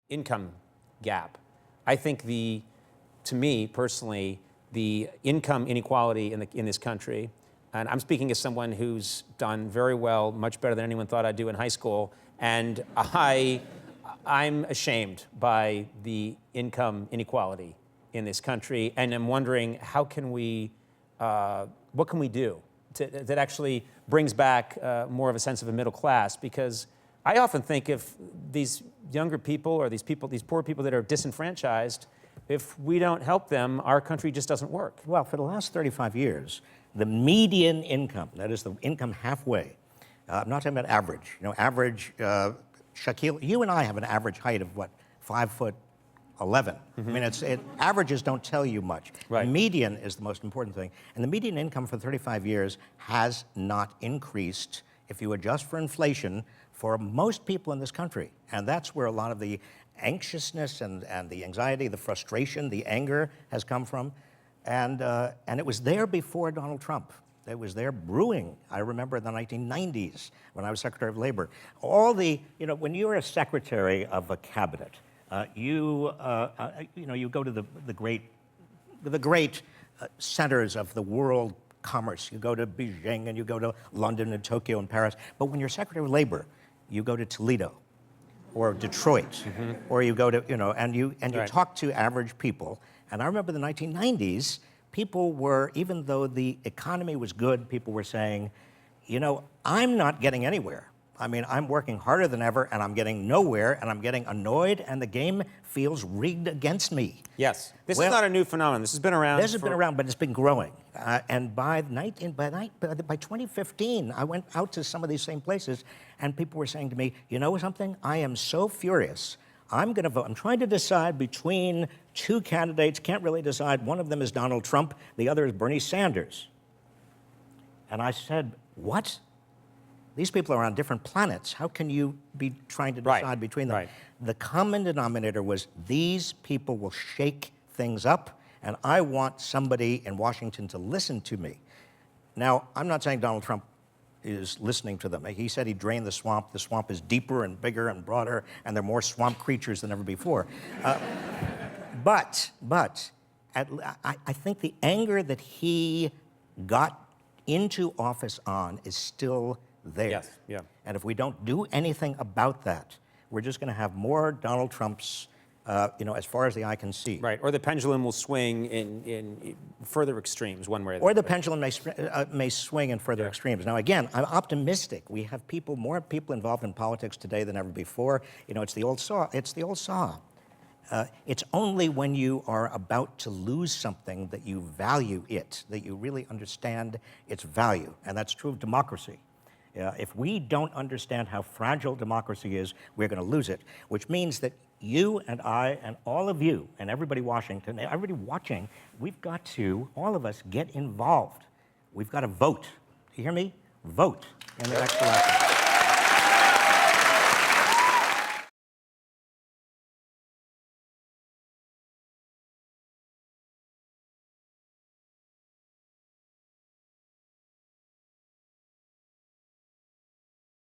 income gap. I think to me personally, the income inequality in this country, and I'm speaking as someone who's done very well, much better than anyone thought I'd do in high school, and I'm ashamed by the income inequality in this country, and I'm wondering what can we do that actually brings back more of a sense of a middle class? Because I often think if these younger people or these poor people that are disenfranchised, if we don't help them, our country just doesn't work. Well, for the last 35 years, the median income, that is the income halfway, I'm not talking about average. Average, Shaquille, you and I have an average height of what, 5'11". I mean, averages don't tell you much. Right. Median is the most important thing. And the median income for 35 years has not increased, if you adjust for inflation, for most people in this country. And that's where a lot of the anxiousness and the anxiety, the frustration, the anger has come from. And it was there before Donald Trump. It was there brewing. I remember in the 1990s when I was Secretary of Labor. When you're a secretary of a cabinet, you go to the great centers of the world commerce. You go to Beijing and you go to London and Tokyo and Paris. But when you're Secretary of Labor, you go to Toledo or Detroit, or you go to, and you talk to average people. And I remember the 1990s, people were, even though the economy was good, people were saying, I'm not getting anywhere. I mean, I'm working harder than ever, and I'm getting nowhere, and I'm getting annoyed, and the game feels rigged against me. Yes. This is not a new phenomenon. This has been around. This has been around, but it's been growing. And by 2015, I went out to some of these same places, and people were saying to me, you know something? I am so furious. I'm going to vote. I'm trying to decide between two candidates. Can't really decide. One of them is Donald Trump. The other is Bernie Sanders. And I said, what? These people are on different planets. How can you be trying to decide between them? Right. The common denominator was these people will shake things up, and I want somebody in Washington to listen to me. Now, I'm not saying Donald Trump is listening to them. He said he drained the swamp. The swamp is deeper and bigger and broader, and there are more swamp creatures than ever before. But I think the anger that he got into office on is still there. Yes, yeah. And if we don't do anything about that, we're just going to have more Donald Trumps, as far as the eye can see. Right, or the pendulum will swing in further extremes one way or the other. Or the pendulum may swing in further extremes. Now, again, I'm optimistic. We have more people involved in politics today than ever before. It's the old saw. It's only when you are about to lose something that you value it, that you really understand its value. And that's true of democracy. If we don't understand how fragile democracy is, we're going to lose it, which means that you and I and all of you and everybody Washington, everybody watching, we've got to, all of us, get involved. We've got to vote. Do you hear me? Vote in the next election.